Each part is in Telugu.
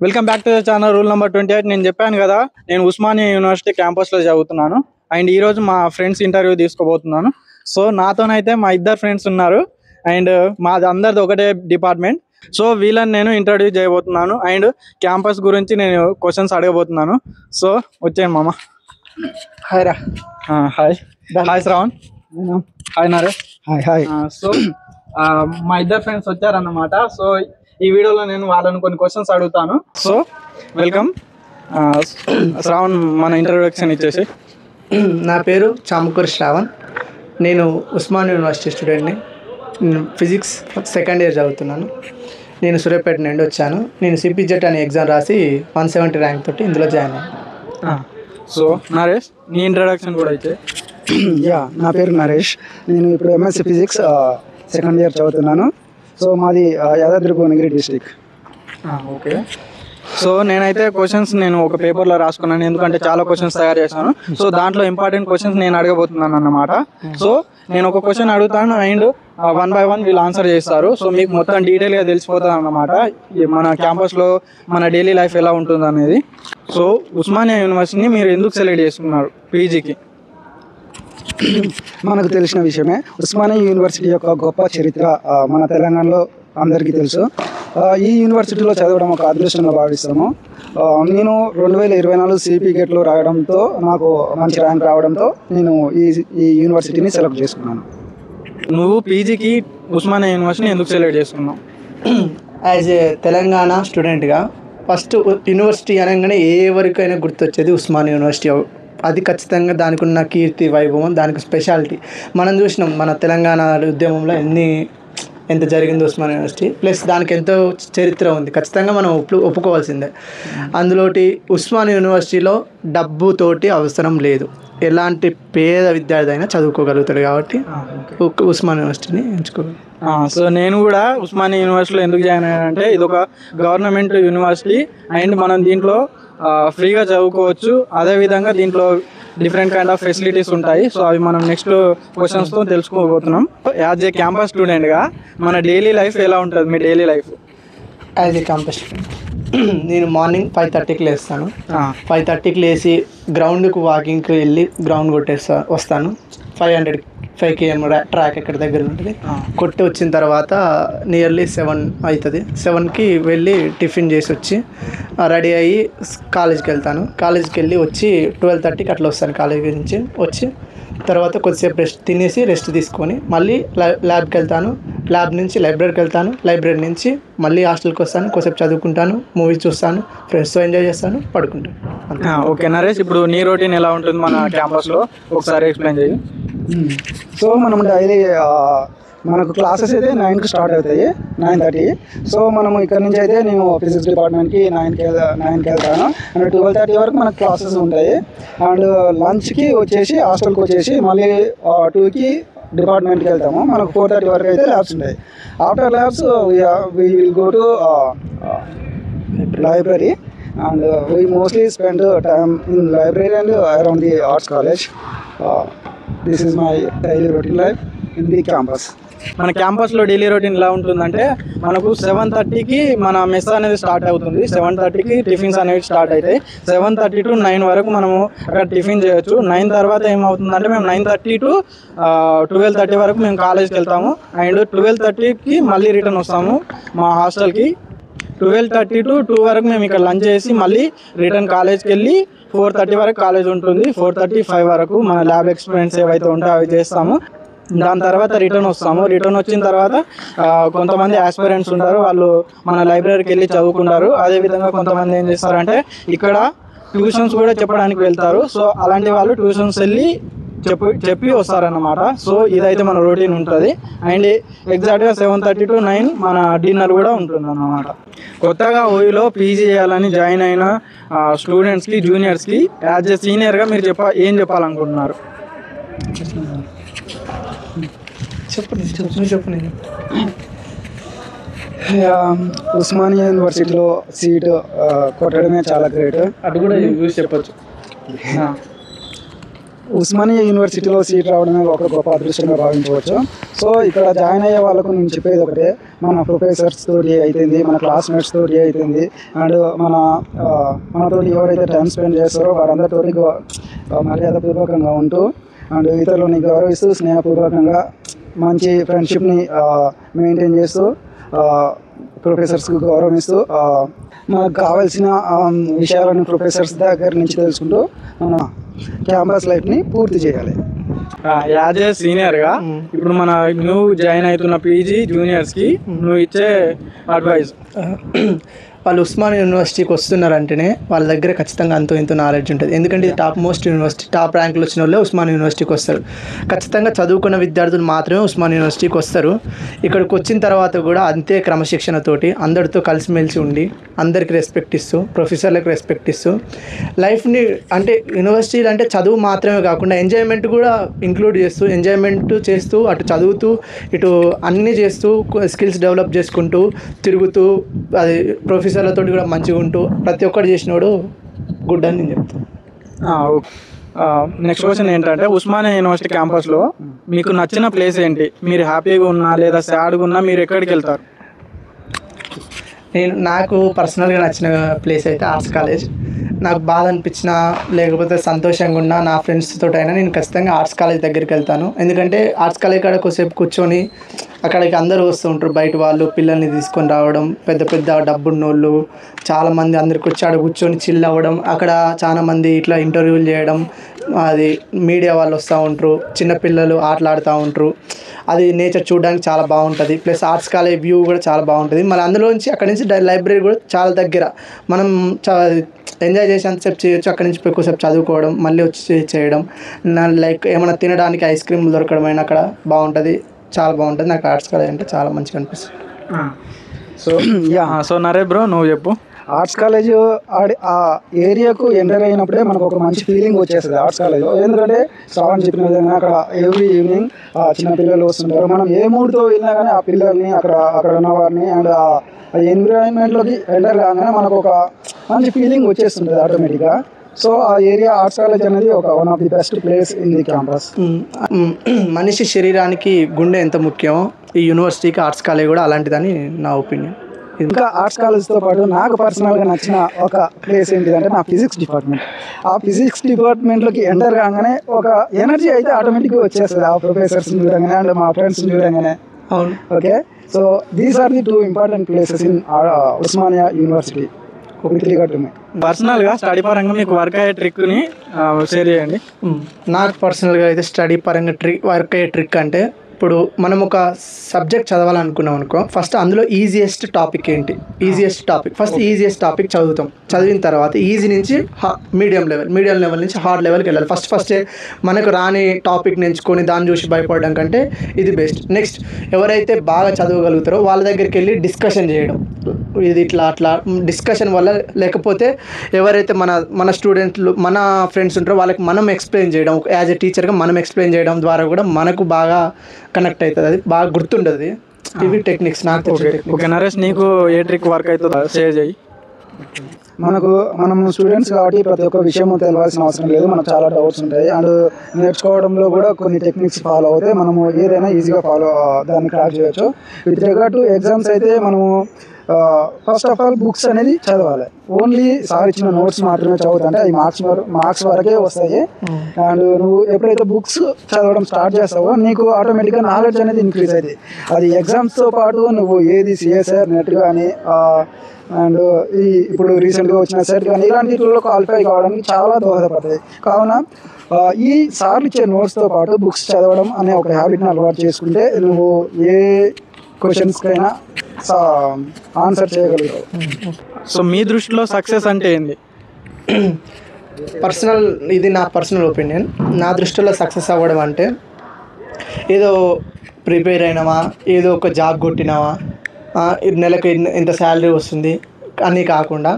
Welcome back to the channel rule number 28. నేను చెప్పాను కదా, నేను ఉస్మానియా యూనివర్సిటీ క్యాంపస్లో చదువుతున్నాను. అండ్ ఈరోజు మా ఫ్రెండ్స్ ఇంటర్వ్యూ తీసుకోబోతున్నాను. సో నాతోనైతే మా ఇద్దరు ఫ్రెండ్స్ ఉన్నారు. అండ్ మాది అందరిది ఒకటే డిపార్ట్మెంట్. సో వీళ్ళని నేను ఇంట్రడ్యూస్ చేయబోతున్నాను. అండ్ క్యాంపస్ గురించి నేను క్వశ్చన్స్ అడగబోతున్నాను. సో వచ్చేయండి మామ. హాయ్ రా. Hi hi Shravan. Hi Naresh. Hi hi. So మా ఇద్దరు ఫ్రెండ్స్ వచ్చారన్నమాట. సో ఈ వీడియోలో నేను వాళ్ళని కొన్ని క్వశ్చన్స్ అడుగుతాను. So welcome. శ్రావణ్ మన ఇంట్రొడక్షన్ ఇచ్చేసి. నా పేరు చామకూరి శ్రావణ్. నేను ఉస్మాన్ యూనివర్సిటీ స్టూడెంట్ని. ఫిజిక్స్ సెకండ్ ఇయర్ చదువుతున్నాను. నేను సూర్యాపేట నుండి వచ్చాను. నేను సిపిజెట్ అనే ఎగ్జామ్ రాసి 170 ర్యాంక్ తోటి ఇందులో జాయిన్ అయ్యాను. సో నరేష్, నీ ఇంట్రొడక్షన్ కూడా ఇచ్చే. నా పేరు నరేష్. నేను ఇప్పుడు ఎంఎస్సి ఫిజిక్స్ సెకండ్ ఇయర్ చదువుతున్నాను. సో మాది Yadadri Bhuvanagiri district. Okay. So నేనైతే క్వశ్చన్స్ నేను ఒక పేపర్లో రాసుకున్నాను, ఎందుకంటే చాలా క్వశ్చన్స్ తయారు చేశాను. సో దాంట్లో ఇంపార్టెంట్ క్వశ్చన్స్ నేను అడగబోతున్నాను అన్నమాట. సో నేను ఒక క్వశ్చన్ అడుగుతాను అండ్ 1 by 1 వీళ్ళు ఆన్సర్ చేస్తారు. సో మీకు మొత్తం డీటెయిల్గా తెలిసిపోతుంది అన్నమాట మన క్యాంపస్లో మన డైలీ లైఫ్ ఎలా ఉంటుంది అనేది. సో ఉస్మానియా యూనివర్సిటీని మీరు ఎందుకు సెలెక్ట్ చేసుకున్నారు పీజీకి? మనకు తెలిసిన విషయమే, ఉస్మానియా యూనివర్సిటీ యొక్క గొప్ప చరిత్ర మన తెలంగాణలో అందరికీ తెలుసు. ఈ యూనివర్సిటీలో చదవడం ఒక అదృష్టంగా భావిస్తాము. నేను 2024 సిపి గేట్లో రాయడంతో నాకు మంచి ర్యాంక్ రావడంతో నేను ఈ యూనివర్సిటీని సెలెక్ట్ చేసుకున్నాను. నువ్వు పీజీకి ఉస్మానియా యూనివర్సిటీని ఎందుకు సెలెక్ట్ చేసుకున్నావు? యాజ్ ఏ తెలంగాణ స్టూడెంట్గా ఫస్ట్ యూనివర్సిటీ అనగానే ఏ వరకైనా గుర్తొచ్చేది ఉస్మాన్ యూనివర్సిటీ. అది ఖచ్చితంగా దానికి ఉన్న కీర్తి వైభవం, దానికి స్పెషాలిటీ మనం చూసినాం. మన తెలంగాణ ఉద్యమంలో ఎంత జరిగింది ఉస్మాన్ యూనివర్సిటీ, ప్లస్ దానికి ఎంతో చరిత్ర ఉంది, ఖచ్చితంగా మనం ఒప్పుకోవాల్సిందే. అందులోటి ఉస్మాన్ యూనివర్సిటీలో డబ్బుతోటి అవసరం లేదు, ఎలాంటి పేద విద్యార్థి అయినా చదువుకోగలుగుతాడు కాబట్టి ఉస్మాన్ యూనివర్సిటీని ఎంచుకోగలరు. సో నేను కూడా ఉస్మానియా యూనివర్సిటీలో ఎందుకు జాయిన్ అయ్యానంటే, ఇది ఒక గవర్నమెంట్ యూనివర్సిటీ అండ్ మనం దీంట్లో ఫ్రీగా చదువుకోవచ్చు. అదేవిధంగా దీంట్లో డిఫరెంట్ కైండ్ ఆఫ్ ఫెసిలిటీస్ ఉంటాయి. సో అవి మనం నెక్స్ట్ క్వశ్చన్స్తో తెలుసుకోబోతున్నాం. యాజ్ ఏ క్యాంపస్ స్టూడెంట్గా మన డైలీ లైఫ్ ఎలా ఉంటుంది? మీ daily life as a campus student నేను మార్నింగ్ 5:30కి లేస్తాను. 5:30కి లేచి గ్రౌండ్కి వాకింగ్కి వెళ్ళి గ్రౌండ్ వస్తాను. 5 km ట్రాక్ ఎక్కడ దగ్గర ఉంటుంది. కొట్టి వచ్చిన తర్వాత నియర్లీ 7 అవుతుంది. 7కి వెళ్ళి టిఫిన్ చేసి వచ్చి రెడీ అయ్యి కాలేజ్కి వెళ్తాను. కాలేజ్కి వెళ్ళి వచ్చి 12:30కి అట్లా వస్తాను. కాలేజ్ నుంచి వచ్చి తర్వాత కొద్దిసేపు రెస్ట్ తీసుకొని మళ్ళీ ల్యాబ్కి వెళ్తాను. ల్యాబ్ నుంచి లైబ్రరీకి వెళ్తాను. లైబ్రరీ నుంచి మళ్ళీ హాస్టల్కి వస్తాను. కొద్దిసేపు చదువుకుంటాను, మూవీస్ చూస్తాను, ఫ్రెండ్స్తో ఎంజాయ్ చేస్తాను, పడుకుంటాను. ఓకే నరేష్, ఇప్పుడు నీ రొటీన్ ఎలా ఉంటుంది మన క్యాంపస్లో ఒకసారి ఎక్స్ప్లెయిన్ చేయి. సో మనం డైలీ మనకు క్లాసెస్ అయితే 9కి స్టార్ట్ అవుతాయి, 9:30. సో మనము ఇక్కడ నుంచి అయితే నేను ఫిజిక్స్ డిపార్ట్మెంట్కి 9కి వెళ్తాను. అండ్ 12:30 వరకు మనకు క్లాసెస్ ఉంటాయి. అండ్ లంచ్కి వచ్చేసి హాస్టల్కి వచ్చేసి మళ్ళీ 2కి డిపార్ట్మెంట్కి వెళ్తాము. మనకు 4:30 వరకు అయితే ల్యాబ్స్ ఉంటాయి. After labs we will go to library and we mostly spend time in library and around the arts college. This is my daily routine life in the campus. మన క్యాంపస్లో డైలీ రొటీన్ ఎలా ఉంటుందంటే, మనకు 7:30కి మన మెస్ అనేది స్టార్ట్ అవుతుంది. 7:30కి టిఫిన్స్ అనేవి స్టార్ట్ అవుతాయి. 7:30 to 9 వరకు మనము అక్కడ టిఫిన్ చేయొచ్చు. 9 తర్వాత ఏమవుతుందంటే మేము 9:30 to 12:30 వరకు మేము కాలేజ్కి వెళ్తాము. అండ్ 12:30కి మళ్ళీ రిటర్న్ వస్తాము మా హాస్టల్కి. 12:30 to 2 వరకు మేము ఇక్కడ లంచ్ చేసి మళ్ళీ రిటర్న్ కాలేజ్కి వెళ్ళి 4:30 వరకు కాలేజ్ ఉంటుంది. 4:35 వరకు మన ల్యాబ్ ఎక్స్పెరిమెంట్స్ ఏవైతే ఉంటాయో అవి చేస్తాము. దాని తర్వాత రిటర్న్ వస్తాము. రిటర్న్ వచ్చిన తర్వాత కొంతమంది ఆస్పిరెంట్స్ ఉంటారు, వాళ్ళు మన లైబ్రరీకి వెళ్ళి చదువుకుంటారు. అదేవిధంగా కొంతమంది ఏం చేస్తారంటే ఇక్కడ ట్యూషన్స్ కూడా చెప్పడానికి వెళ్తారు. సో అలాంటి వాళ్ళు ట్యూషన్స్ వెళ్ళి చెప్పి వస్తారన్నమాట. సో ఇదైతే మన రొటీన్ ఉంటుంది. అండ్ ఎగ్జాక్ట్గా 7:30 to 9 మన డిన్నర్ కూడా ఉంటుంది అన్నమాట. కొత్తగా ఓయూలో పీజీ చేయాలని జాయిన్ అయిన స్టూడెంట్స్కి, జూనియర్స్కి యాజ్ ఏ సీనియర్గా మీరు ఏం చెప్పాలనుకుంటున్నారు? చెప్పు నేను ఉస్మానియా యూనివర్సిటీలో సీట్ కొట్టడమే చాలా గ్రేట్. అది కూడా చూసి చెప్పచ్చు. ఉస్మానియా యూనివర్సిటీలో సీట్ రావడమే ఒక గొప్ప అదృష్టంగా భావించవచ్చు. సో ఇక్కడ జాయిన్ అయ్యే వాళ్ళకు నేను చెప్పేది ఒకటే, మన ప్రొఫెసర్స్ తోటి అవుతుంది, మన క్లాస్మేట్స్ తోటి అవుతుంది, అండ్ మనతోటి ఎవరైతే టైం స్పెండ్ చేస్తారో వారందరితోటి మర్యాదపూర్వకంగా ఉంటూ అండ్ ఇతరులని గౌరవిస్తూ స్నేహపూర్వకంగా మంచి ఫ్రెండ్షిప్ని మెయింటైన్ చేస్తూ ప్రొఫెసర్స్కి గౌరవిస్తూ మనకు కావాల్సిన విషయాలను ప్రొఫెసర్స్ దగ్గర నుంచి తెలుసుకుంటూ మన క్యాంపస్ లైఫ్ని పూర్తి చేయాలి. యాజ్ ఏ సీనియర్గా ఇప్పుడు మన నువ్వు జాయిన్ అవుతున్న పీజీ జూనియర్స్కి నువ్వు ఇచ్చే అడ్వైస్, వాళ్ళు ఉస్మానియా యూనివర్సిటీకి వస్తున్నారంటేనే వాళ్ళ దగ్గర ఖచ్చితంగా అంతో ఇంతో నాలెడ్జ్ ఉంటుంది. ఎందుకంటే ఇది టాప్ మోస్ట్ యూనివర్సిటీ, టాప్ ర్యాంకులు వచ్చిన వాళ్ళే ఉస్మానియా యూనివర్సిటీకి వస్తారు. ఖచ్చితంగా చదువుకున్న విద్యార్థులు మాత్రమే ఉస్మానియా యూనివర్సిటీకి వస్తారు. ఇక్కడికి వచ్చిన తర్వాత కూడా అంతే క్రమశిక్షణతోటి అందరితో కలిసిమెలిసి ఉండి అందరికి రెస్పెక్ట్ ఇస్తూ ప్రొఫెసర్లకు రెస్పెక్ట్ ఇస్తూ లైఫ్ని అంటే యూనివర్సిటీలు అంటే చదువు మాత్రమే కాకుండా ఎంజాయ్మెంట్ కూడా ఇంక్లూడ్ చేస్తూ ఎంజాయ్మెంట్ చేస్తూ అటు చదువుతూ ఇటు అన్నీ చేస్తూ స్కిల్స్ డెవలప్ చేసుకుంటూ తిరుగుతూ అది ప్రొఫెసర్లతో కూడా మంచిగా ఉంటూ ప్రతి ఒక్కటి చేసినోడు గుడ్ అని నేను చెప్తాను. నెక్స్ట్ క్వశ్చన్ ఏంటంటే ఉస్మానియా యూనివర్సిటీ క్యాంపస్లో మీకు నచ్చిన ప్లేస్ ఏంటి? మీరు హ్యాపీగా ఉన్నా లేదా సాడ్గా ఉన్నా మీరు ఎక్కడికి వెళ్తారు? నాకు పర్సనల్గా నచ్చిన ప్లేస్ అయితే ఆర్ట్స్ కాలేజ్. నాకు బాధ అనిపించినా లేకపోతే సంతోషంగా ఉన్నా నా ఫ్రెండ్స్తో అయినా నేను ఖచ్చితంగా ఆర్ట్స్ కాలేజ్ దగ్గరికి వెళ్తాను. ఎందుకంటే ఆర్ట్స్ కాలేజ్ కాడ కొద్దిసేపు కూర్చొని అక్కడికి అందరూ వస్తూ ఉంటారు, బయట వాళ్ళు పిల్లల్ని తీసుకొని రావడం, పెద్ద పెద్ద డబ్బున్నోళ్ళు చాలామంది అందరికి వచ్చి ఆడ కూర్చొని చిల్ అవ్వడం, అక్కడ చాలామంది ఇట్లా ఇంటర్వ్యూలు చేయడం, అది మీడియా వాళ్ళు వస్తూ ఉంటారు, చిన్నపిల్లలు ఆటలాడుతూ ఉంటారు. అది నేచర్ చూడడానికి చాలా బాగుంటుంది. ప్లస్ ఆర్ట్స్ కాలేజ్ వ్యూ కూడా చాలా బాగుంటుంది. మళ్ళీ అందులోంచి అక్కడి నుంచి లైబ్రరీ కూడా చాలా దగ్గర, మనం ఎంజాయ్ చేసేంతసేపు చేయొచ్చు. అక్కడి నుంచి ఎక్కువసేపు చదువుకోవడం, మళ్ళీ వచ్చి చేయడం, లైక్ ఏమైనా తినడానికి ఐస్ క్రీమ్ దొరకడం అయినా అక్కడ బాగుంటుంది, చాలా బాగుంటుంది. నాకు ఆర్ట్స్ కాలేజ్ అంటే చాలా మంచిగా అనిపిస్తుంది. సో నరే బ్రో నువ్వు చెప్పు. ఆర్ట్స్ కాలేజ్ ఆ ఏరియాకు ఎంటర్ అయినప్పుడే మనకు ఒక మంచి ఫీలింగ్ వచ్చేస్తుంది ఆర్ట్స్ కాలేజ్. ఎందుకంటే శ్రావణ్ చెప్పిన విధంగా అక్కడ ఎవ్రీ ఈవినింగ్ చిన్న పిల్లలు వస్తుంటారు. మనం ఏ మూడ్తో వెళ్ళినా కానీ ఆ పిల్లల్ని అక్కడ ఉన్న వారిని అండ్ ఆ ఎన్విరాన్మెంట్లోకి ఎంటర్ కాగానే మనకు ఒక మంచి ఫీలింగ్ వచ్చేస్తుంటుంది ఆటోమేటిక్గా. సో ఆ ఏరియా ఆర్ట్స్ కాలేజ్ అనేది one of the best place in the campus. మనిషి శరీరానికి గుండె ఎంత ముఖ్యమో ఈ యూనివర్సిటీకి ఆర్ట్స్ కాలేజ్ కూడా అలాంటిదని నా ఒపీనియన్. ఇంకా ఆర్ట్స్ కాలేజ్తో పాటు నాకు పర్సనల్గా నచ్చిన ఒక ప్లేస్ ఏంటిదంటే నా ఫిజిక్స్ డిపార్ట్మెంట్. ఆ ఫిజిక్స్ డిపార్ట్మెంట్లోకి ఎంటర్ కాగానే ఒక ఎనర్జీ అయితే ఆటోమేటిక్గా వచ్చేస్తుంది ఆ ప్రొఫెసర్స్ని చూడగానే అండ్ మా ఫ్రెండ్స్ని చూడగానే. అవును. Okay, so these are the 2 important places in Osmania university. పర్సనల్గా స్టడీ పరంగా మీకు వర్క్ అయ్యే ట్రిక్ని షేర్ చేయండి. నాకు పర్సనల్గా అయితే స్టడీ పరంగా వర్క్ అయ్యే ట్రిక్ అంటే, ఇప్పుడు మనం ఒక సబ్జెక్ట్ చదవాలనుకున్నాం అనుకో, ఫస్ట్ అందులో ఈజియెస్ట్ టాపిక్ ఏంటి, ఫస్ట్ ఈజియెస్ట్ టాపిక్ చదువుతాం. చదివిన తర్వాత ఈజీ నుంచి మీడియం లెవెల్ నుంచి హార్డ్ లెవెల్కి వెళ్ళాలి. ఫస్టే మనకు రాని టాపిక్ ఎంచుకొని దాన్ని చూసి భయపడడం కంటే ఇది బెస్ట్. నెక్స్ట్ ఎవరైతే బాగా చదవగలుగుతారో వాళ్ళ దగ్గరికి వెళ్ళి డిస్కషన్ చేయడం, ఇది ఇట్లా అట్లా డిస్కషన్ వల్ల, లేకపోతే ఎవరైతే మన స్టూడెంట్లు మన ఫ్రెండ్స్ ఉంటారో వాళ్ళకి మనం ఎక్స్ప్లెయిన్ చేయడం, యాజ్ ఎ టీచర్గా మనం ఎక్స్ప్లెయిన్ చేయడం ద్వారా కూడా మనకు బాగా కనెక్ట్ అవుతుంది, అది బాగా గుర్తుంటుంది. ఇవి టెక్నిక్స్ నాకు. ఓకే నరేష్, నీకు ఏ ట్రిక్ వర్క్ అవుతుందో షేర్ చేయి. మనం స్టూడెంట్స్ కాబట్టి ప్రతి ఒక్క విషయం తెలియాల్సిన అవసరం లేదు. మనకు చాలా డౌట్స్ ఉంటాయి అండ్ నేర్చుకోవడంలో కూడా కొన్ని టెక్నిక్స్ ఫాలో అవుతే మనము ఏదైనా ఈజీగా దాన్ని క్రాక్ చేయొచ్చు. విత్ రిగార్డ్ టు ఎగ్జామ్స్ అయితే మనము ఫస్ట్ ఆఫ్ ఆల్ బుక్స్ అనేది చదవాలి. ఓన్లీ సార్ ఇచ్చిన నోట్స్ మాత్రమే చదువుతుంటే అవి మార్క్స్ వరకే వస్తాయి. అండ్ నువ్వు ఎప్పుడైతే బుక్స్ చదవడం స్టార్ట్ చేస్తావో నీకు ఆటోమేటిక్గా నాలెడ్జ్ అనేది ఇంక్రీజ్ అవుతుంది. అది ఎగ్జామ్స్తో పాటు నువ్వు ఏది సిఎస్ఆర్ నెట్ కానీ అండ్ ఇప్పుడు రీసెంట్గా వచ్చిన సెట్ కానీ ఇలాంటిలో క్వాలిఫై కావడానికి చాలా దోహదపడుతుంది. కావున ఈ సార్లు ఇచ్చే నోట్స్తో పాటు బుక్స్ చదవడం అనే ఒక హ్యాబిట్ని అలవాటు చేసుకుంటే నువ్వు ఏ క్వశ్చన్స్కైనా ఆన్సర్ చేయగలుగుతావు. సో మీ దృష్టిలో సక్సెస్ అంటే ఏంది? ఇది నా పర్సనల్ ఒపీనియన్. నా దృష్టిలో సక్సెస్ అవ్వడం అంటే ఏదో ప్రిపేర్ అయినావా, ఏదో ఒక జాబ్ కొట్టినావా, నెలకు ఇంత శాలరీ వస్తుంది అని కాకుండా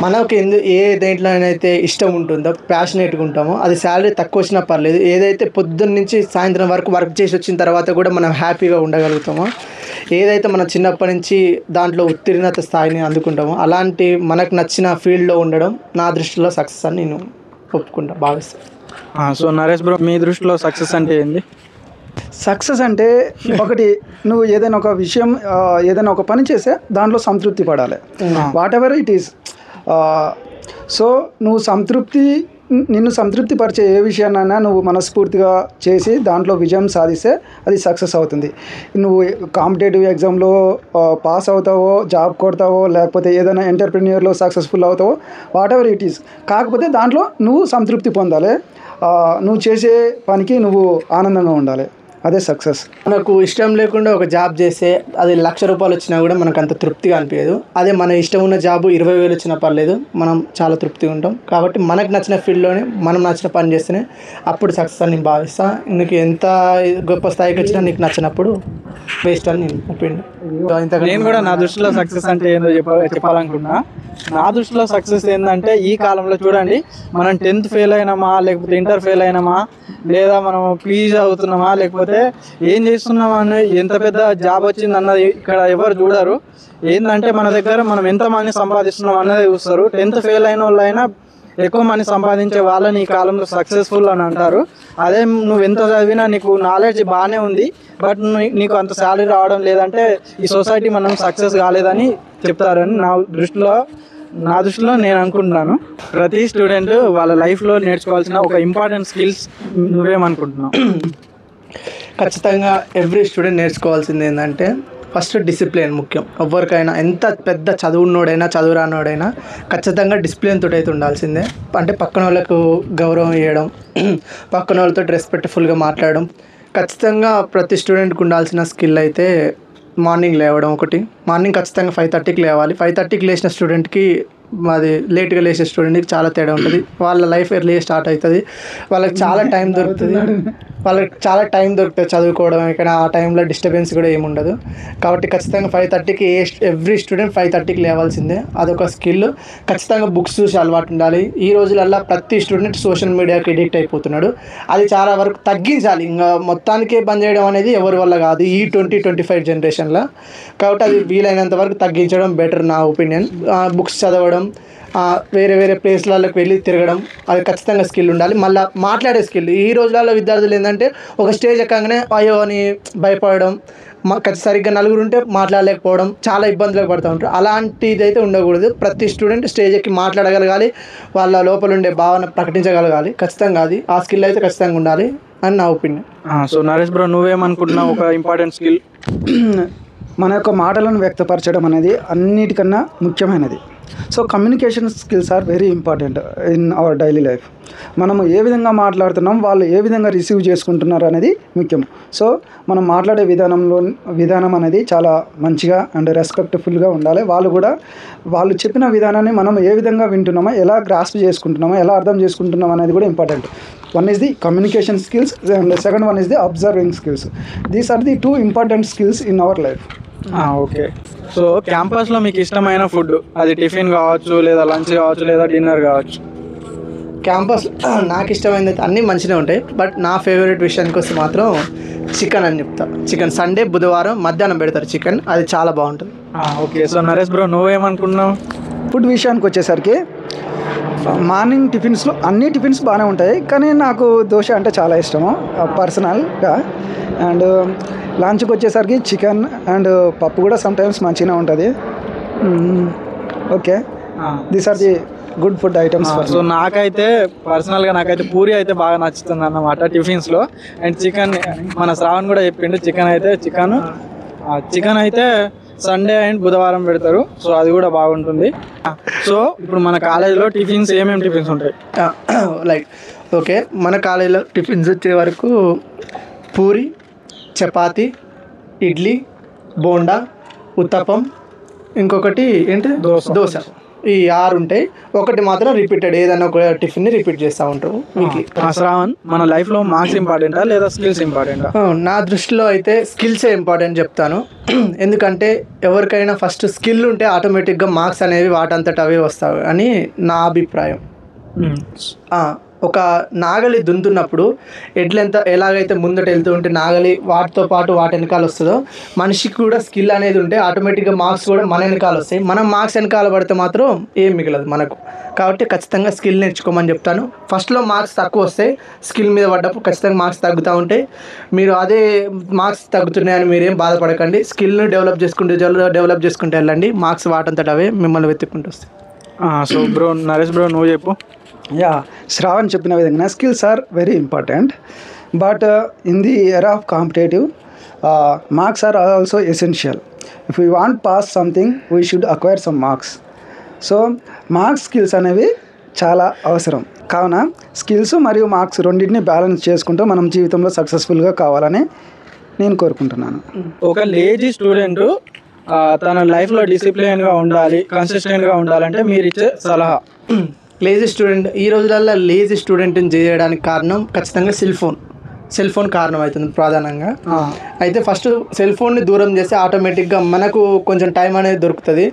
మనకు ఏ దేంట్లోనైతే ఇష్టం ఉంటుందో, ప్యాషనేట్గా ఉంటామో, అది శాలరీ తక్కువ వచ్చినా పర్లేదు, ఏదైతే పొద్దున్న నుంచి సాయంత్రం వరకు వర్క్ చేసి వచ్చిన తర్వాత కూడా మనం హ్యాపీగా ఉండగలుగుతామో, ఏదైతే మనం చిన్నప్పటి నుంచి దాంట్లో ఉత్తీర్ణత స్థాయిని అందుకుంటామో అలాంటి మనకు నచ్చిన ఫీల్డ్లో ఉండడం నా దృష్టిలో సక్సెస్ అని నేను భావిస్తాను. సో నరేష్ బ్రో, మీ దృష్టిలో సక్సెస్ అంటే ఏంది? సక్సెస్ అంటే ఒకటి, నువ్వు ఏదైనా ఒక విషయం ఏదైనా ఒక పని చేస్తే దాంట్లో సంతృప్తి పడాలి. What ever it is. So నువ్వు నిన్ను సంతృప్తి పరిచే ఏ విషయాన్నైనా నువ్వు మనస్ఫూర్తిగా చేసి దాంట్లో విజయం సాధిస్తే అది సక్సెస్ అవుతుంది. నువ్వు కాంపిటేటివ్ ఎగ్జామ్లో పాస్ అవుతావో, జాబ్ కొడతావో, లేకపోతే ఏదైనా ఎంటర్ప్రెన్యూర్లో సక్సెస్ఫుల్ అవుతావో, వాట్ ఎవర్ ఇట్ ఈస్. కాకపోతే దాంట్లో నువ్వు సంతృప్తి పొందాలి. నువ్వు చేసే పనికి నువ్వు ఆనందంగా ఉండాలి. అదే సక్సెస్. మనకు ఇష్టం లేకుండా ఒక జాబ్ చేస్తే అది ₹1,00,000 వచ్చినా కూడా మనకు అంత తృప్తిగా అనిపించదు. అదే మన ఇష్టం ఉన్న జాబు 20,000 వచ్చినా పర్లేదు, మనం చాలా తృప్తిగా ఉంటాం. కాబట్టి మనకు నచ్చిన ఫీల్డ్లోనే మనం నచ్చిన పని చేస్తేనే అప్పుడు సక్సెస్ అని నేను భావిస్తాను. నీకు ఎంత గొప్ప స్థాయికి వచ్చినా నీకు నచ్చినప్పుడు వేస్ట్ అని నేను ఒపీనియన్. నేను కూడా నా దృష్టిలో సక్సెస్ అంటే ఏందో చెప్పాలనుకున్నా. నా దృష్టిలో సక్సెస్ ఏంటంటే ఈ కాలంలో చూడండి, మనం 10th ఫెయిల్ అయినామా, లేకపోతే ఇంటర్ ఫెయిల్ అయినామా, లేదా మనం పీజీ అవుతున్నామా, లేకపోతే ఏం చేస్తున్నామా అని, ఎంత పెద్ద జాబ్ వచ్చింది అన్నది ఇక్కడ ఎవరు చూడరు. ఏంటంటే మన దగ్గర మనం ఎంత మనీ సంపాదిస్తున్నాం అన్నది చూస్తారు. 10th ఫెయిల్ అయిన వాళ్ళైనా ఎక్కువ మనీ సంపాదించే వాళ్ళని ఈ కాలంలో సక్సెస్ఫుల్ అని అంటారు. అదే నువ్వు ఎంత చదివినా నీకు నాలెడ్జ్ బాగానే ఉంది, బట్ నీకు అంత శాలరీ రావడం లేదంటే ఈ సొసైటీ మనం సక్సెస్ కాలేదని చెప్తారని నా దృష్టిలో నేను అనుకుంటున్నాను. ప్రతి స్టూడెంట్ వాళ్ళ లైఫ్లో నేర్చుకోవాల్సిన ఒక ఇంపార్టెంట్ స్కిల్స్ నువ్వేమనుకుంటున్నావు? ఖచ్చితంగా ఎవ్రీ స్టూడెంట్ నేర్చుకోవాల్సింది ఏంటంటే ఫస్ట్ డిసిప్లిన్ ముఖ్యం. ఎవరికైనా ఎంత పెద్ద చదువున్నోడైనా చదువురానోడైనా ఖచ్చితంగా డిసిప్లిన్ తోటి అయితే ఉండాల్సిందే. అంటే పక్కన వాళ్ళకు గౌరవం ఇవ్వడం, పక్కన వాళ్ళతో రెస్పెక్ట్ఫుల్గా మాట్లాడడం ఖచ్చితంగా ప్రతి స్టూడెంట్కి ఉండాల్సిన స్కిల్ అయితే మార్నింగ్ లేవడం ఒకటి. మార్నింగ్ ఖచ్చితంగా 5:30కి లేవాలి. 5:30కి లేచిన స్టూడెంట్కి అది లేట్గా లేచే స్టూడెంట్కి చాలా తేడా ఉంటుంది. వాళ్ళ లైఫ్ ఎర్లీ స్టార్ట్ అవుతుంది. వాళ్ళకి చాలా టైం దొరుకుతుంది చదువుకోవడం. ఇక్కడ ఆ టైంలో డిస్టర్బెన్స్ కూడా ఏమి ఉండదు. కాబట్టి ఖచ్చితంగా 5:30కి ఎవ్రీ స్టూడెంట్ 5:30కి లేవాల్సిందే. అదొక స్కిల్. ఖచ్చితంగా బుక్స్ చూసి అలవాటు ఉండాలి. ఈ రోజులల్లో ప్రతి స్టూడెంట్ సోషల్ మీడియాకి ఎడిక్ట్ అయిపోతున్నాడు. అది చాలా వరకు తగ్గించాలి. ఇంకా మొత్తానికే బంద్ చేయడం అనేది ఎవరి వల్ల కాదు ఈ 2025 జనరేషన్లో. కాబట్టి అది వీలైనంత వరకు తగ్గించడం బెటర్ నా ఒపీనియన్. బుక్స్ చదవడం, వేరే వేరే ప్లేస్లలోకి వెళ్ళి తిరగడం, అది ఖచ్చితంగా స్కిల్ ఉండాలి. మళ్ళీ మాట్లాడే స్కిల్. ఈ రోజులలో విద్యార్థులు ఏంటంటే ఒక స్టేజ్ ఎక్కగానే అయ్యో అని భయపడడం, సరిగ్గా నలుగురు ఉంటే మాట్లాడలేకపోవడం, చాలా ఇబ్బందులకు పడుతూ ఉంటారు. అలాంటిది అయితే ఉండకూడదు. ప్రతి స్టూడెంట్ స్టేజ్ ఎక్కి మాట్లాడగలగాలి, వాళ్ళ లోపల ఉండే భావన ప్రకటించగలగాలి. ఖచ్చితంగా అది ఆ స్కిల్ అయితే ఖచ్చితంగా ఉండాలి అని నా ఒపీనియన్. సో నరేష్ బ్రో, నువ్వేమనుకుంటున్నావు ఒక ఇంపార్టెంట్ స్కిల్? మన యొక్క మాటలను వ్యక్తపరచడం అనేది అన్నిటికన్నా ముఖ్యమైనది. So communication skills are very important in our daily life. మనము ఏ విధంగా మాట్లాడుతున్నాం, వాళ్ళు ఏ విధంగా రిసీవ్ చేసుకుంటున్నారు అనేది ముఖ్యం. సో మనం మాట్లాడే విధానం అనేది చాలా మంచిగా అండ్ రెస్పెక్ట్ఫుల్గా ఉండాలి. వాళ్ళు చెప్పిన విధానాన్ని మనం ఏ విధంగా వింటున్నామో, ఎలా గ్రాస్ప్ చేసుకుంటున్నామో, ఎలా అర్థం చేసుకుంటున్నాం అనేది కూడా important. One is the communication skills and the second one is the observing skills. These are the two important skills in our life. Okay. So క్యాంపస్లో మీకు ఇష్టమైన ఫుడ్, అది టిఫిన్ కావచ్చు, లేదా లంచ్ కావచ్చు, లేదా డిన్నర్ కావచ్చు? క్యాంపస్ నాకు ఇష్టమైనది అయితే అన్నీ మంచిగా ఉంటాయి. బట్ నా ఫేవరెట్ విషయానికి వస్తే మాత్రం చికెన్ అని చెప్తా. చికెన్ సండే, బుధవారం మధ్యాహ్నం పెడతారు చికెన్, అది చాలా బాగుంటుంది. ఓకే. సో నరేష్ బ్రో, నువ్వేమనుకుంటున్నావు? ఫుడ్ విషయానికి వచ్చేసరికి మార్నింగ్ టిఫిన్స్లో అన్ని టిఫిన్స్ బాగానే ఉంటాయి, కానీ నాకు దోశ అంటే చాలా ఇష్టము పర్సనల్గా. అండ్ లంచ్కి వచ్చేసరికి చికెన్ అండ్ పప్పు కూడా సమ్టైమ్స్ మంచిగా ఉంటుంది. Okay, these are the good food items. So నాకైతే పర్సనల్గా పూరి అయితే బాగా నచ్చుతుంది అన్నమాట టిఫిన్స్లో. అండ్ చికెన్, మన శ్రావణ్ కూడా చెప్పిండు, చికెన్ అయితే సండే అండ్ బుధవారం పెడతారు. సో అది కూడా బాగుంటుంది. సో ఇప్పుడు మన కాలేజీలో టిఫిన్స్ ఏమేమి టిఫిన్స్ ఉంటాయి? లైక్ ఓకే, మన కాలేజీలో టిఫిన్స్ వచ్చే వరకు పూరి, చపాతి, ఇడ్లీ, బోండా, ఉత్తప్పం, ఇంకొకటి ఏంటి దోశ. ఈ 6 ఉంటాయి. ఒకటి మాత్రం రిపీటెడ్, ఏదైనా ఒక టిఫిన్ని రిపీట్ చేస్తూ ఉంటారు వీక్లీ. శ్రావణ్, మన లైఫ్లో మార్క్స్ ఇంపార్టెంటా లేదా స్కిల్స్ ఇంపార్టెంటా? నా దృష్టిలో అయితే స్కిల్సే ఇంపార్టెంట్ చెప్తాను. ఎందుకంటే ఎవరికైనా ఫస్ట్ స్కిల్ ఉంటే ఆటోమేటిక్గా మార్క్స్ అనేవి వాటంతట అవే వస్తాయి అని నా అభిప్రాయం. ఒక నాగలి దున్నుతున్నప్పుడు ఎలాగైతే ముందట వెళ్తూ ఉంటే నాగలి వాటితో పాటు వాటి వెనకాల వస్తుందో మనిషికి కూడా స్కిల్ అనేది ఉంటే ఆటోమేటిక్గా మార్క్స్ కూడా మన వెనకాల వస్తాయి. మనం మార్క్స్ వెనకాల పడితే మాత్రం ఏం మిగలదు మనకు. కాబట్టి ఖచ్చితంగా స్కిల్ నేర్చుకోమని చెప్తాను. ఫస్ట్లో మార్క్స్ తక్కువ వస్తాయి, స్కిల్ మీద పడ్డప్పుడు ఖచ్చితంగా మార్క్స్ తగ్గుతూ ఉంటాయి. మీరు అదే మార్క్స్ తగ్గుతున్నాయని మీరేం బాధపడకండి. స్కిల్ని డెవలప్ చేసుకుంటూ వెళ్ళండి. మార్క్స్ వాటంతట అవే మిమ్మల్ని వెతుక్కుంటూ వస్తాయి. సో బ్రో నరేష్ బ్రో నువ్వు చెప్పు. శ్రావణ్ చెప్పిన విధంగా skills are very important, but in the era of competitive marks are also essential. If you want pass something we should acquire some marks. So marks skills అనేవి చాలా అవసరం. కావున స్కిల్స్ మరియు మార్క్స్ రెండింటిని బ్యాలెన్స్ చేసుకుంటూ మనం జీవితంలో సక్సెస్ఫుల్గా కావాలని నేను కోరుకుంటున్నాను. ఒక లేజీ స్టూడెంట్ తన లైఫ్లో డిసిప్లిన్గా ఉండాలి, కన్సిస్టెంట్గా ఉండాలంటే మీరు ఇచ్చే సలహా? లేజీ స్టూడెంట్ ఈ రోజులలో లేజీ స్టూడెంట్ని చేయడానికి కారణం ఖచ్చితంగా సెల్ ఫోన్ కారణం అవుతుంది ప్రధానంగా. అయితే ఫస్ట్ సెల్ ఫోన్ని దూరం చేస్తే ఆటోమేటిక్గా మనకు కొంచెం టైం అనేది దొరుకుతుంది.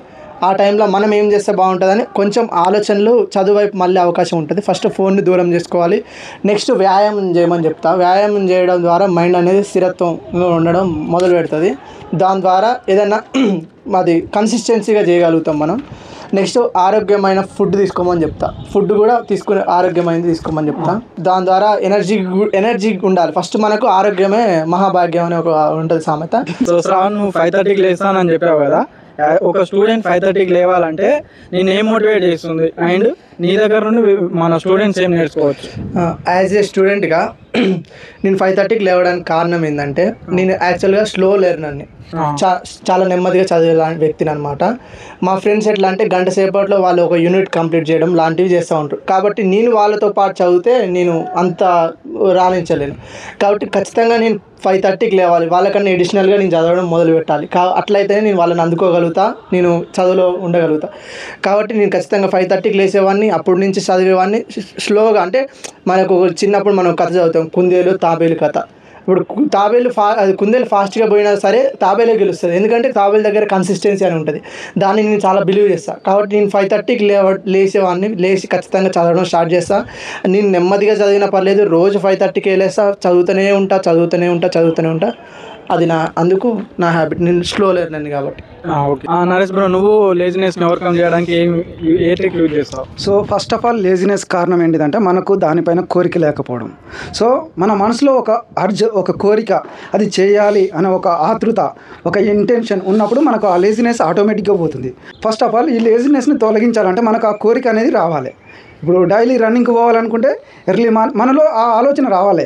ఆ టైంలో మనం ఏం చేస్తే బాగుంటుందని కొంచెం ఆలోచనలు చదువు వైపు మళ్ళీ అవకాశం ఉంటుంది. ఫస్ట్ ఫోన్ని దూరం చేసుకోవాలి. నెక్స్ట్ వ్యాయామం చేయమని చెప్తా. వ్యాయామం చేయడం ద్వారా మైండ్ అనేది స్థిరత్వంగా ఉండడం మొదలు పెడుతుంది. దాని ద్వారా ఏదైనా అది కన్సిస్టెన్సీగా చేయగలుగుతాం మనం. నెక్స్ట్ ఆరోగ్యమైన ఫుడ్ తీసుకోమని చెప్తా. ఫుడ్ కూడా ఆరోగ్యమైనది తీసుకోమని చెప్తా. దాని ద్వారా ఎనర్జీ ఉండాలి. ఫస్ట్ మనకు ఆరోగ్యమే మహాభాగ్యం అని ఒక ఉంటుంది సామెత. సో శ్రావణ్ నువ్వు 5:30కి లేస్తానని చెప్పావు కదా, ఒక స్టూడెంట్ 5:30కి లేవాలంటే నేను ఏం మోటివేట్ చేస్తుంది అండ్ నీ దగ్గర నుండి మన స్టూడెంట్స్ ఏం నేర్చుకోవచ్చు? యాజ్ ఏ స్టూడెంట్గా నేను 5:30కి లేవడానికి కారణం ఏంటంటే నేను యాక్చువల్గా స్లో లెర్నర్ని, చాలా నెమ్మదిగా చదివే వ్యక్తిని అనమాట. మా ఫ్రెండ్స్ ఎట్లా అంటే గంట సేపట్లో వాళ్ళు ఒక యూనిట్ కంప్లీట్ చేయడం లాంటివి చేస్తూ ఉంటారు. కాబట్టి నేను వాళ్ళతో పాటు చదివితే నేను అంత రాణించలేను. కాబట్టి ఖచ్చితంగా నేను 5:30కి లేవాలి. వాళ్ళకన్నా ఎడిషనల్గా నేను చదవడం మొదలు పెట్టాలి. అట్లయితేనే నేను వాళ్ళని అందుకోగలుగుతా, నేను చదువులో ఉండగలుగుతా. కాబట్టి నేను ఖచ్చితంగా 5:30కి లేసేవాడిని. అప్పటి నుంచి చదివేవాడిని స్లోగా. అంటే మనకు చిన్నప్పుడు మనం కథ చదువుతాం, కుందేలు తాబేలు కథ. ఇప్పుడు కుందేలు ఫాస్ట్గా పోయినా సరే తాబేలే గెలుస్తుంది. ఎందుకంటే తాబేలు దగ్గర కన్సిస్టెన్సీ అని ఉంటుంది. దాన్ని నేను చాలా బిలీవ్ చేస్తాను. కాబట్టి నేను 5:30కి లేసేవాడిని. లేచి ఖచ్చితంగా చదవడం స్టార్ట్ చేస్తాను. నేను నెమ్మదిగా చదివినా పర్లేదు, రోజు 5:30కి లేస్తా, చదువుతూనే ఉంటా. అది అందుకు నా హ్యాబిట్. నేను స్లో లెర్నర్ని కాబట్టి. ఓకే నరేష్ బ్రో, నువ్వు లేజినెస్ని ఓవర్కమ్ చేయడానికి ఏ ట్రిక్ యూజ్ చేస్తావు? So first of all laziness కారణం ఏంటిదంటే మనకు దానిపైన కోరిక లేకపోవడం. సో మన మనసులో ఒక కోరిక, అది చేయాలి అనే ఒక ఆతృత, ఒక ఇంటెన్షన్ ఉన్నప్పుడు మనకు ఆ లేజినెస్ ఆటోమేటిక్గా పోతుంది. ఫస్ట్ ఆఫ్ ఆల్ ఈ లేజినెస్ని తొలగించాలంటే మనకు ఆ కోరిక అనేది రావాలి. ఇప్పుడు డైలీ రన్నింగ్కి పోవాలనుకుంటే మనలో ఆ ఆలోచన రావాలి.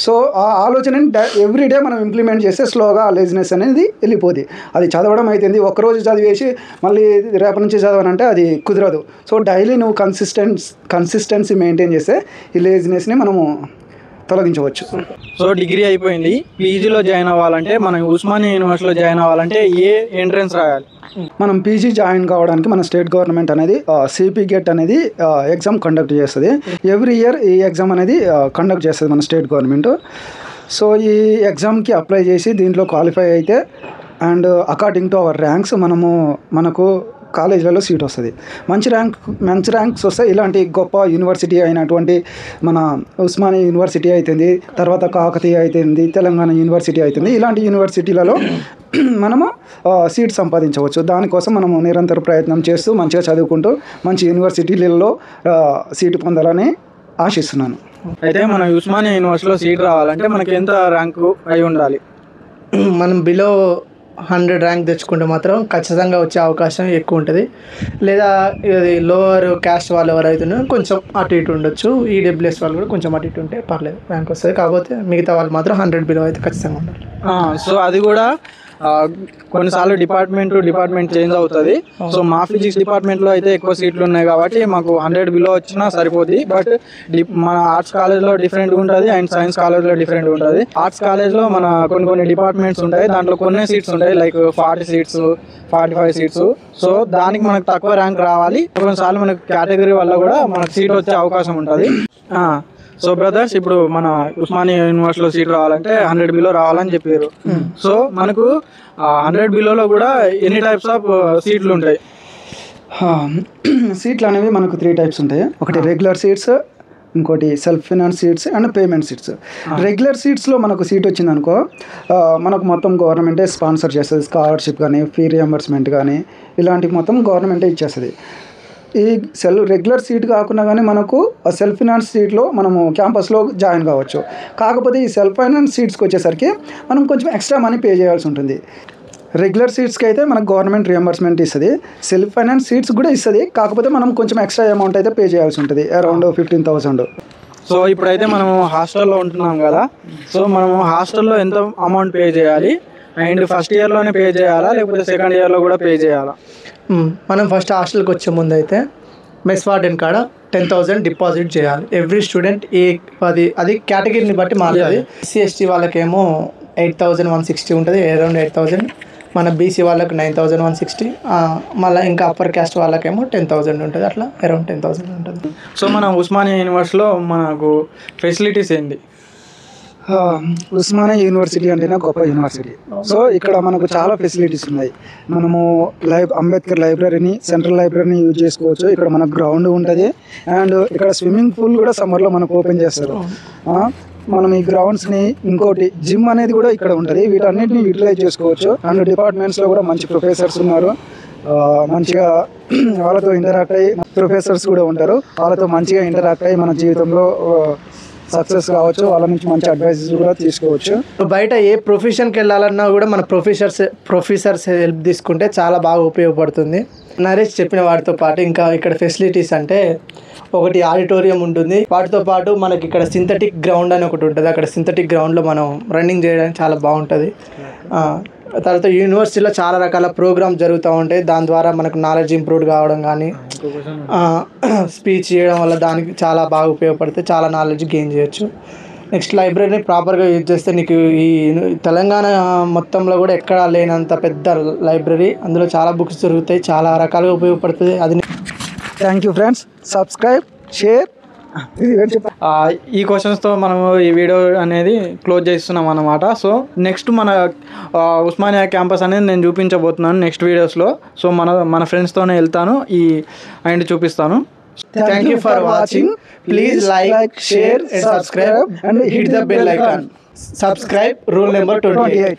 సో ఆ ఆలోచనని ఎవ్రీడే మనం ఇంప్లిమెంట్ చేస్తే స్లోగా ఆ లేజినెస్ అనేది వెళ్ళిపోతుంది. అది చదవడం అయితుంది. ఒక్కరోజు చదివేసి మళ్ళీ రేపటి నుంచి చదవనంటే అది కుదరదు. సో డైలీ నువ్వు కన్సిస్టెన్సీ మెయింటైన్ చేస్తే ఈ లేజినెస్ని మనము తొలగించవచ్చు. సో డిగ్రీ అయిపోయింది, పీజీలో జాయిన్ అవ్వాలంటే మనం ఉస్మానియా యూనివర్సిటీలో జాయిన్ అవ్వాలంటే ఏ ఎంట్రన్స్ రాయాలి? మనం పీజీ జాయిన్ కావడానికి మన స్టేట్ గవర్నమెంట్ అనేది సిపి గెట్ అనేది ఎగ్జామ్ కండక్ట్ చేస్తుంది. ఎవ్రీ ఇయర్ ఈ ఎగ్జామ్ అనేది కండక్ట్ చేస్తుంది మన స్టేట్ గవర్నమెంట్. సో ఈ ఎగ్జామ్కి అప్లై చేసి దీంట్లో క్వాలిఫై అయితే and according to our ranks మనకు కాలేజీలలో సీట్ వస్తుంది. మంచి ర్యాంక్స్ వస్తాయి. ఇలాంటి గొప్ప యూనివర్సిటీ అయినటువంటి మన ఉస్మానియా యూనివర్సిటీ అవుతుంది, తర్వాత కాకతీయ అవుతుంది, తెలంగాణ యూనివర్సిటీ అవుతుంది. ఇలాంటి యూనివర్సిటీలలో మనము సీట్ సంపాదించవచ్చు. దానికోసం మనము నిరంతర ప్రయత్నం చేస్తూ మంచిగా చదువుకుంటూ మంచి యూనివర్సిటీలలో సీటు పొందాలని ఆశిస్తున్నాను. అయితే మన ఉస్మానియా యూనివర్సిటీలో సీట్ రావాలంటే మనకి ఎంత ర్యాంకు అయి ఉండాలి? మనం బిలో 100 ర్యాంక్ తెచ్చుకుంటే మాత్రం ఖచ్చితంగా వచ్చే అవకాశం ఎక్కువ ఉంటుంది. లేదా ఇది లోవర్ క్యాస్ట్ వాళ్ళు ఎవరైతే కొంచెం అటు ఇటు ఉండొచ్చు. ఈడబ్ల్యూఎస్ వాళ్ళు కూడా కొంచెం అటు ఇటు ఉంటే పర్లేదు, ర్యాంక్ వస్తుంది. కాకపోతే మిగతా వాళ్ళు మాత్రం 100 బిలో అయితే ఖచ్చితంగా ఉండాలి. సో అది కూడా కొన్నిసార్లు డిపార్ట్మెంట్ చేంజ్ అవుతుంది. సో మా ఫిజిక్స్ డిపార్ట్మెంట్లో అయితే ఎక్కువ సీట్లు ఉన్నాయి కాబట్టి మాకు 100 బిలో వచ్చినా సరిపోతుంది. బట్ మన ఆర్ట్స్ కాలేజ్లో డిఫరెంట్గా ఉంటుంది అండ్ సైన్స్ కాలేజ్లో డిఫరెంట్గా ఉంటుంది. ఆర్ట్స్ కాలేజ్లో మన కొన్ని డిపార్ట్మెంట్స్ ఉంటాయి, దాంట్లో కొన్ని సీట్స్ ఉంటాయి లైక్ 40 సీట్స్ 45 సీట్స్. సో దానికి మనకు తక్కువ ర్యాంక్ రావాలి. కొన్నిసార్లు మనకు కేటగిరీ వల్ల కూడా మనకు సీట్ వచ్చే అవకాశం ఉంటుంది. సో బ్రదర్స్, ఇప్పుడు మన ఉస్మానియా యూనివర్సిటీలో సీట్ రావాలంటే 100 బిలో రావాలని చెప్పారు. సో మనకు 100 బిలోలో కూడా ఎన్ని టైప్స్ ఆఫ్ సీట్లు ఉంటాయి? సీట్లు అనేవి మనకు 3 టైప్స్ ఉంటాయి. ఒకటి రెగ్యులర్ సీట్స్, ఇంకోటి self finance seats and payment seats. Regular సీట్స్లో మనకు సీట్ వచ్చిందనుకో మనకు మొత్తం గవర్నమెంటే స్పాన్సర్ చేస్తుంది. స్కాలర్షిప్ కానీ ఫీ రియంబర్స్మెంట్ కానీ ఇలాంటివి మొత్తం గవర్నమెంటే ఇచ్చేస్తుంది. ఈ రెగ్యులర్ సీట్ కాకుండా కానీ మనకు సెల్ఫ్ ఫైనాన్స్ సీట్లో మనము క్యాంపస్లో జాయిన్ కావచ్చు. కాకపోతే ఈ సెల్ఫ్ ఫైనాన్స్ సీట్స్కి వచ్చేసరికి మనం కొంచెం ఎక్స్ట్రా మనీ పే చేయాల్సి ఉంటుంది. రెగ్యులర్ సీట్స్కి అయితే మనకు గవర్నమెంట్ రియంబర్స్మెంట్ ఇస్తుంది. సెల్ఫ్ ఫైనాన్స్ సీట్స్ కూడా ఇస్తుంది, కాకపోతే మనం కొంచెం ఎక్స్ట్రా అమౌంట్ అయితే పే చేయాల్సి ఉంటుంది, అరౌండ్ 15,000. సో ఇప్పుడైతే మనము హాస్టల్లో ఉంటున్నాం కదా, సో మనము హాస్టల్లో ఎంత అమౌంట్ పే చేయాలి అండ్ ఫస్ట్ ఇయర్లోనే పే చేయాలా లేకపోతే సెకండ్ ఇయర్లో కూడా పే చేయాలా? మనం ఫస్ట్ హాస్టల్కి వచ్చే ముందు అయితే మెస్ వార్డెన్ కాడ 10,000 డిపాజిట్ చేయాలి ఎవ్రీ స్టూడెంట్. అది కేటగిరీని బట్టి మారుతుంది. ఎస్సీ ఎస్టీ వాళ్ళకేమో 8,160 ఉంటుంది, అరౌండ్ 8,000. మన బీసీ వాళ్ళకి 9,160, మళ్ళీ ఇంకా అప్పర్ క్యాస్ట్ వాళ్ళకేమో 10,000 ఉంటుంది, అట్లా అరౌండ్ 10,000 ఉంటుంది. సో మన ఉస్మానియా యూనివర్సిటీలో మనకు ఫెసిలిటీస్ ఏంటి? ఉస్మానియా యూనివర్సిటీ అంటేనే గొప్ప యూనివర్సిటీ. సో ఇక్కడ మనకు చాలా ఫెసిలిటీస్ ఉన్నాయి. మనము అంబేద్కర్ లైబ్రరీని, సెంట్రల్ లైబ్రరీని యూజ్ చేసుకోవచ్చు. ఇక్కడ మనకు గ్రౌండ్ ఉంటుంది అండ్ ఇక్కడ స్విమ్మింగ్ పూల్ కూడా సమ్మర్లో మనకు ఓపెన్ చేస్తారు. మనం ఈ గ్రౌండ్స్ని, ఇంకోటి జిమ్ అనేది కూడా ఇక్కడ ఉంటుంది. వీటన్నిటిని యూటిలైజ్ చేసుకోవచ్చు. అండ్ డిపార్ట్మెంట్స్లో కూడా మంచి ప్రొఫెసర్స్ ఉన్నారు. మంచిగా వాళ్ళతో ఇంటరాక్ట్ అయ్యి ప్రొఫెసర్స్ కూడా ఉంటారు. వాళ్ళతో మంచిగా ఇంటరాక్ట్ అయ్యి మన జీవితంలో సక్సెస్ కావచ్చు. వాళ్ళ నుంచి మంచి అడ్వైజెస్ కూడా తీసుకోవచ్చు. బయట ఏ ప్రొఫెషన్కి వెళ్ళాలన్నా కూడా మన ప్రొఫెసర్స్ హెల్ప్ తీసుకుంటే చాలా బాగా ఉపయోగపడుతుంది. నరేష్ చెప్పిన వాటితో పాటు ఇంకా ఇక్కడ ఫెసిలిటీస్ అంటే ఒకటి ఆడిటోరియం ఉంటుంది. వాటితో పాటు మనకి ఇక్కడ సింథటిక్ గ్రౌండ్ అని ఒకటి ఉంటుంది. అక్కడ సింథటిక్ గ్రౌండ్లో మనం రన్నింగ్ చేయడానికి చాలా బాగుంటుంది. తర్వాత యూనివర్సిటీలో చాలా రకాల ప్రోగ్రామ్స్ జరుగుతూ ఉంటాయి. దాని ద్వారా మనకు నాలెడ్జ్ ఇంప్రూవ్ కావడం కానీ, స్పీచ్ చేయడం వల్ల దానికి చాలా బాగా ఉపయోగపడుతుంది. చాలా నాలెడ్జ్ గెయిన్ చేయొచ్చు. నెక్స్ట్ లైబ్రరీని ప్రాపర్గా యూజ్ చేస్తే నీకు ఈ తెలంగాణ మొత్తంలో కూడా ఎక్కడా లేనంత పెద్ద లైబ్రరీ. అందులో చాలా బుక్స్ దొరుకుతాయి, చాలా రకాలుగా ఉపయోగపడుతుంది. అది thank you friends. Subscribe, share. ఈ క్వశ్చన్స్తో మనము ఈ వీడియో అనేది క్లోజ్ చేస్తున్నాం అన్నమాట. సో నెక్స్ట్ మన ఉస్మానియా క్యాంపస్ అనేది నేను చూపించబోతున్నాను నెక్స్ట్ వీడియోస్లో. సో మన ఫ్రెండ్స్తోనే వెళ్తాను అండ్ చూపిస్తాను. Thank you for watching. Please like, share and subscribe and hit the bell icon. Subscribe rule number 28.